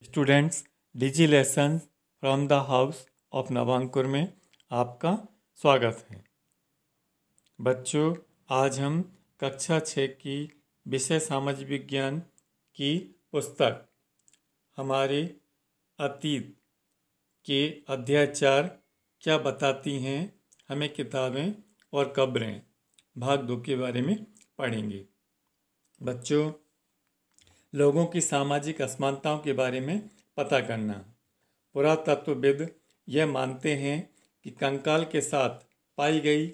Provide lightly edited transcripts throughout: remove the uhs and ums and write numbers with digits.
Students, digi lesson from the house of Navankur में आपका स्वागत है। बच्चों, आज हम कक्षा 6 की विषय सामाजिक विज्ञान की पुस्तक हमारे अतीत के अध्याय 4 क्या बताती हैं हमें किताबें और कब्रें भाग 2 के बारे में पढ़ेंगे। बच्चों, लोगों की सामाजिक असमानताओं के बारे में पता करना। पुरातत्वविद यह मानते हैं कि कंकाल के साथ पाई गई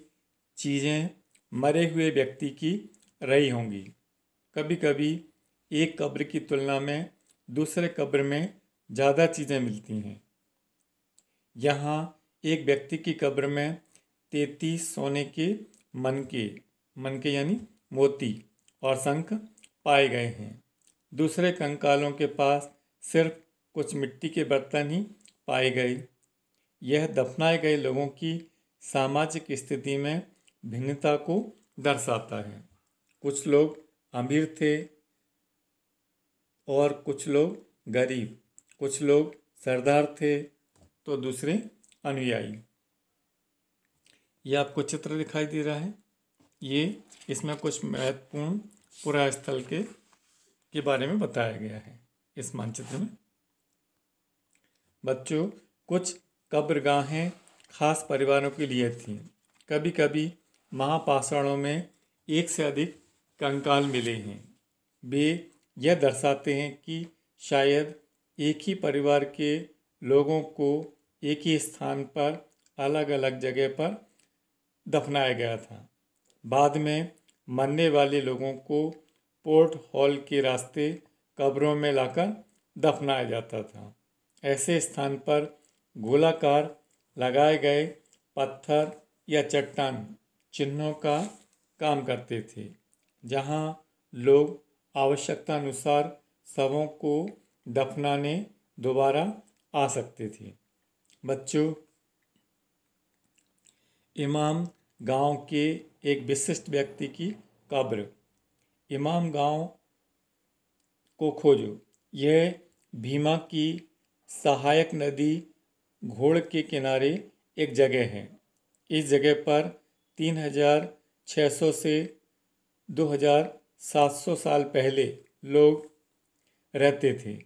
चीज़ें मरे हुए व्यक्ति की रही होंगी। कभी कभी एक कब्र की तुलना में दूसरे कब्र में ज़्यादा चीज़ें मिलती हैं। यहाँ एक व्यक्ति की कब्र में 33 सोने के मनके यानी मोती और शंख पाए गए हैं। दूसरे कंकालों के पास सिर्फ कुछ मिट्टी के बर्तन ही पाए गए। यह दफनाए गए लोगों की सामाजिक स्थिति में भिन्नता को दर्शाता है। कुछ लोग अमीर थे और कुछ लोग गरीब, कुछ लोग सरदार थे तो दूसरे अनुयायी। ये आपको चित्र दिखाई दे रहा है। ये इसमें कुछ महत्वपूर्ण पुरास्थल के बारे में बताया गया है इस मानचित्र में। बच्चों, कुछ कब्रगाहें खास परिवारों के लिए थीं। कभी कभी महापाषाणों में एक से अधिक कंकाल मिले हैं। वे यह दर्शाते हैं कि शायद एक ही परिवार के लोगों को एक ही स्थान पर अलग अलग जगह पर दफनाया गया था। बाद में मरने वाले लोगों को पोर्ट हॉल के रास्ते कब्रों में लाकर दफनाया जाता था। ऐसे स्थान पर गोलाकार लगाए गए पत्थर या चट्टान चिन्हों का काम करते थे, जहां लोग आवश्यकता अनुसार शवों को दफनाने दोबारा आ सकते थे। बच्चों, इमाम गांव के एक विशिष्ट व्यक्ति की कब्र। इमाम गांव को खोजो। यह भीमा की सहायक नदी घोड़ के किनारे एक जगह है। इस जगह पर 3600 से 2700 साल पहले लोग रहते थे।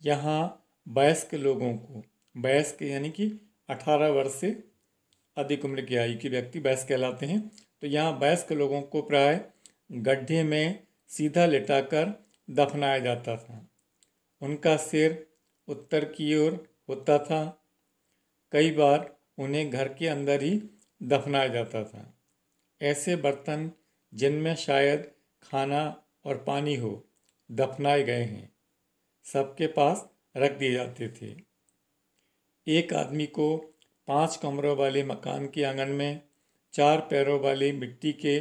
यहाँ वयस्क लोगों को, वयस्क यानी कि 18 वर्ष से अधिक उम्र की आयु के व्यक्ति वयस्क कहलाते हैं। तो यहाँ वयस्क लोगों को प्राय गड्ढे में सीधा लिटाकर दफनाया जाता था। उनका सिर उत्तर की ओर होता था। कई बार उन्हें घर के अंदर ही दफनाया जाता था। ऐसे बर्तन जिनमें शायद खाना और पानी हो दफनाए गए हैं, सबके पास रख दिए जाते थे। एक आदमी को 5 कमरों वाले मकान के आंगन में 4 पैरों वाले मिट्टी के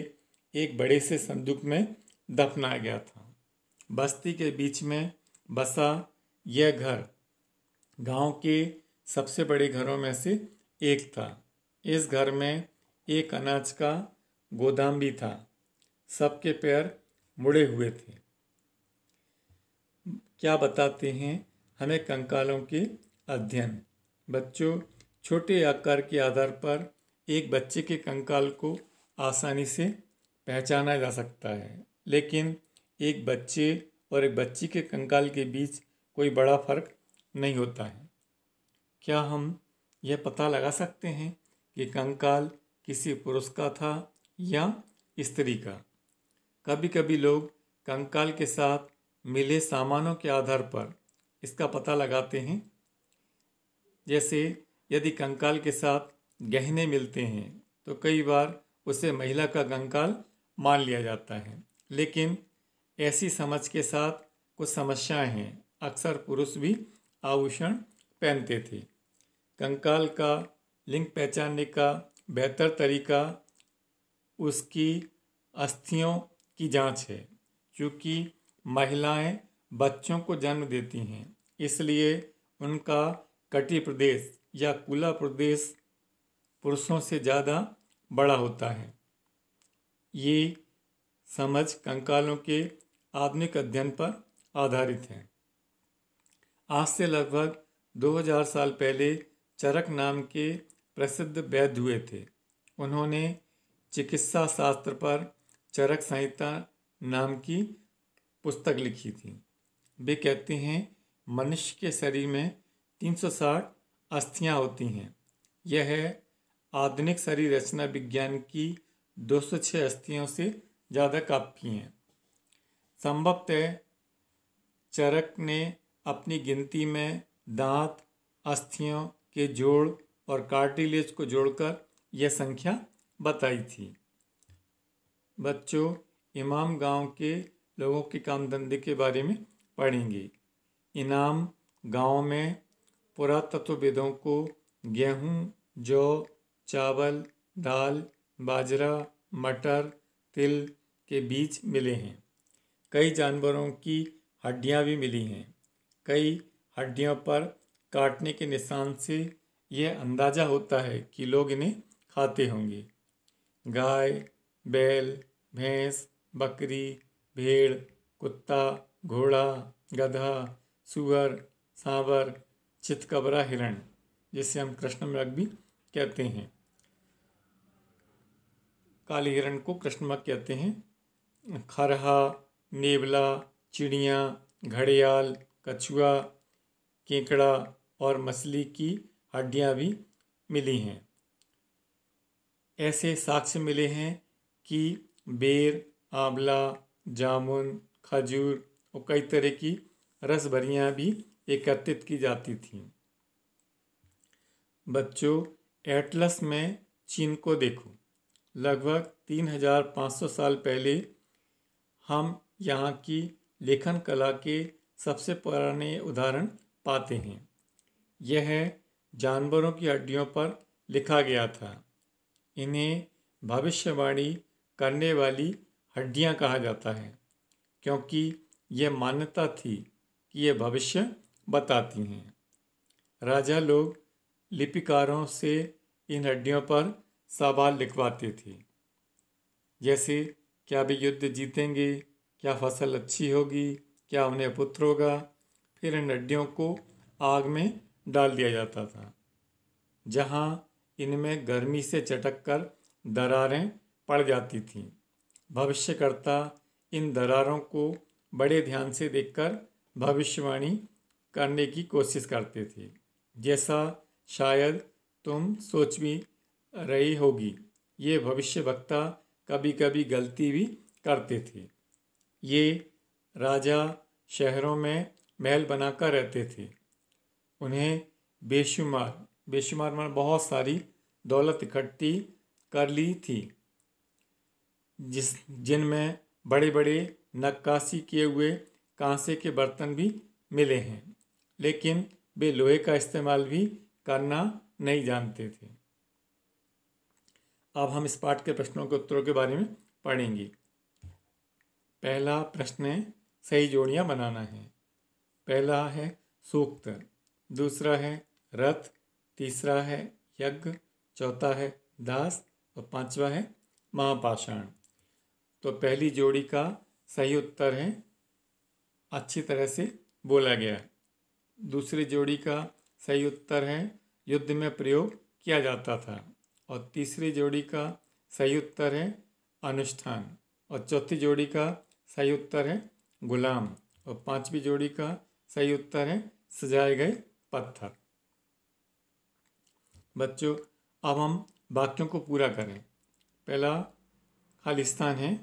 एक बड़े से संदूक में दफनाया गया था। बस्ती के बीच में बसा यह घर गांव के सबसे बड़े घरों में से एक था। इस घर में एक अनाज का गोदाम भी था। सबके पैर मुड़े हुए थे। क्या बताते हैं हमें कंकालों के अध्ययन। बच्चों, छोटे आकार के आधार पर एक बच्चे के कंकाल को आसानी से पहचाना जा सकता है, लेकिन एक बच्चे और एक बच्ची के कंकाल के बीच कोई बड़ा फर्क नहीं होता है। क्या हम यह पता लगा सकते हैं कि कंकाल किसी पुरुष का था या स्त्री का? कभी कभी लोग कंकाल के साथ मिले सामानों के आधार पर इसका पता लगाते हैं। जैसे यदि कंकाल के साथ गहने मिलते हैं तो कई बार उसे महिला का कंकाल मान लिया जाता है, लेकिन ऐसी समझ के साथ कुछ समस्याएं हैं। अक्सर पुरुष भी आभूषण पहनते थे। कंकाल का लिंग पहचानने का बेहतर तरीका उसकी अस्थियों की जांच है। क्योंकि महिलाएं बच्चों को जन्म देती हैं, इसलिए उनका कटी प्रदेश या कूला प्रदेश पुरुषों से ज़्यादा बड़ा होता है। ये समझ कंकालों के आधुनिक अध्ययन पर आधारित है। आज से लगभग 2000 साल पहले चरक नाम के प्रसिद्ध वैद्य हुए थे। उन्होंने चिकित्सा शास्त्र पर चरक संहिता नाम की पुस्तक लिखी थी। वे कहते हैं मनुष्य के शरीर में 360 अस्थियां होती हैं। यह आधुनिक शरीर रचना विज्ञान की 206 अस्थियों से ज़्यादा काफ़ी हैं। संभवतः चरक ने अपनी गिनती में दांत, अस्थियों के जोड़ और कार्टिलेज को जोड़कर यह संख्या बताई थी। बच्चों, इमाम गांव के लोगों के काम धंधे के बारे में पढ़ेंगे। इमाम गांव में पुरातत्वविदों को गेहूं, जौ, चावल, दाल, बाजरा, मटर, तिल के बीज मिले हैं। कई जानवरों की हड्डियां भी मिली हैं। कई हड्डियों पर काटने के निशान से यह अंदाज़ा होता है कि लोग इन्हें खाते होंगे। गाय, बैल, भैंस, बकरी, भेड़, कुत्ता, घोड़ा, गधा, सूअर, सांवर, चितकबरा, हिरण, जिसे हम कृष्ण मृग भी कहते हैं। काले हिरण को कृष्ण मृग कहते हैं। खरहा, नेवला, चिड़िया, घड़ियाल, कछुआ, केकड़ा और मछली की हड्डियां भी मिली हैं। ऐसे साक्ष्य मिले हैं कि बेर, आंवला, जामुन, खजूर और कई तरह की रसभरियां भी एकत्रित की जाती थीं। बच्चों, एटलस में चीन को देखो। लगभग 3500 साल पहले हम यहाँ की लेखन कला के सबसे पुराने उदाहरण पाते हैं। यह जानवरों की हड्डियों पर लिखा गया था। इन्हें भविष्यवाणी करने वाली हड्डियां कहा जाता है, क्योंकि यह मान्यता थी कि यह भविष्य बताती हैं। राजा लोग लिपिकारों से इन हड्डियों पर सवाल लिखवाते थे, जैसे क्या वे युद्ध जीतेंगे, क्या फसल अच्छी होगी, क्या उन्हें पुत्र होगा। फिर इन हड्डियों को आग में डाल दिया जाता था, जहाँ इनमें गर्मी से चटक कर दरारें पड़ जाती थीं। भविष्यकर्ता इन दरारों को बड़े ध्यान से देखकर भविष्यवाणी करने की कोशिश करते थे। जैसा शायद तुम सोच भी रही होगी, ये भविष्यवक्ता कभी कभी गलती भी करते थे। ये राजा शहरों में महल बनाकर रहते थे। उन्हें बेशुमार में बहुत सारी दौलत इकट्ठी कर ली थी, जिनमें बड़े बड़े नक्काशी किए हुए कांसे के बर्तन भी मिले हैं, लेकिन वे लोहे का इस्तेमाल भी करना नहीं जानते थे। अब हम इस पाठ के प्रश्नों के उत्तरों के बारे में पढ़ेंगे। पहला प्रश्न है सही जोड़ियां बनाना है। पहला है सूक्त, दूसरा है रथ, तीसरा है यज्ञ, चौथा है दास और पांचवा है महापाषाण। तो पहली जोड़ी का सही उत्तर है अच्छी तरह से बोला गया। दूसरी जोड़ी का सही उत्तर है युद्ध में प्रयोग किया जाता था। और तीसरी जोड़ी का सही उत्तर है अनुष्ठान। और चौथी जोड़ी का सही उत्तर है गुलाम। और पांचवी जोड़ी का सही उत्तर है सजाए गए पत्थर। बच्चों, अब हम वाक्यों को पूरा करें। पहला खालिस्तान है।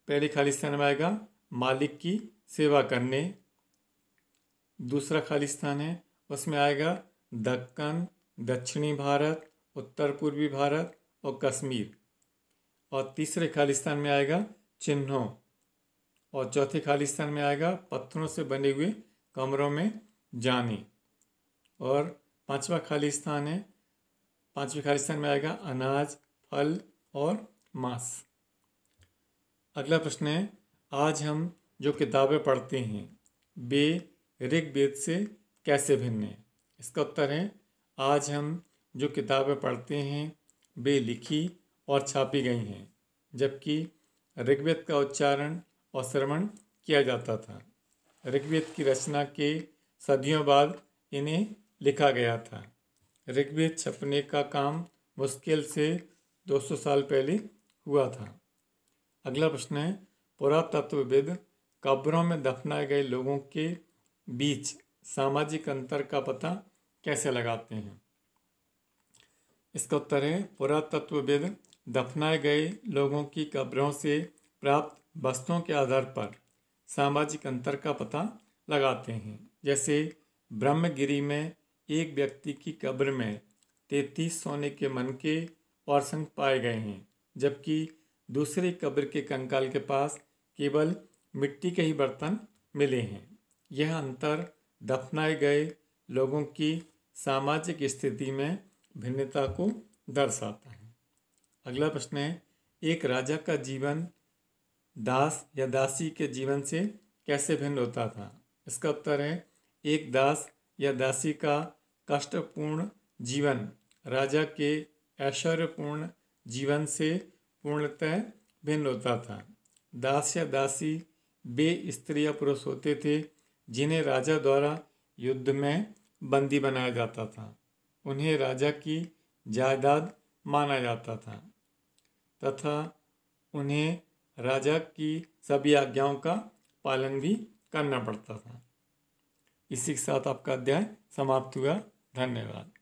पहले खालिस्तान में आएगा मालिक की सेवा करने। दूसरा खालिस्तान है, उसमें आएगा दक्कन, दक्षिणी भारत, उत्तर पूर्वी भारत और कश्मीर। और तीसरे खालिस्तान में आएगा चिन्हों। और चौथे खालिस्तान में आएगा पत्थरों से बने हुए कमरों में जाने। और पांचवा खालिस्तान है, पांचवें खालिस्तान में आएगा अनाज, फल और मांस। अगला प्रश्न है आज हम जो किताबें पढ़ते हैं वे ऋग्वेद से कैसे भिन्न हैं। इसका उत्तर है आज हम जो किताबें पढ़ते हैं वे लिखी और छापी गई हैं, जबकि ऋग्वेद का उच्चारण और श्रवण किया जाता था। ऋग्वेद की रचना के सदियों बाद इन्हें लिखा गया था। ऋग्वेद छपने का काम मुश्किल से 200 साल पहले हुआ था। अगला प्रश्न है, पुरातत्वविद कब्रों में दफनाए गए लोगों के बीच सामाजिक अंतर का पता कैसे लगाते हैं? इसका उत्तर है, पुरातत्वविद दफनाए गए लोगों की कब्रों से प्राप्त वस्तुओं के आधार पर सामाजिक अंतर का पता लगाते हैं। जैसे ब्रह्मगिरी में एक व्यक्ति की कब्र में 33 सोने के मनके और शंख पाए गए हैं, जबकि दूसरी कब्र के कंकाल के पास केवल मिट्टी के ही बर्तन मिले हैं। यह अंतर दफनाए गए लोगों की सामाजिक स्थिति में भिन्नता को दर्शाता है। अगला प्रश्न है, एक राजा का जीवन दास या दासी के जीवन से कैसे भिन्न होता था? इसका उत्तर है, एक दास या दासी का कष्टपूर्ण जीवन राजा के ऐश्वर्यपूर्ण जीवन से पूर्णतः भिन्न होता था। दास या दासी वे स्त्री या पुरुष होते थे जिन्हें राजा द्वारा युद्ध में बंदी बनाया जाता था। उन्हें राजा की जायदाद माना जाता था तथा उन्हें राजा की सभी आज्ञाओं का पालन भी करना पड़ता था। इसी के साथ आपका अध्याय समाप्त हुआ। धन्यवाद।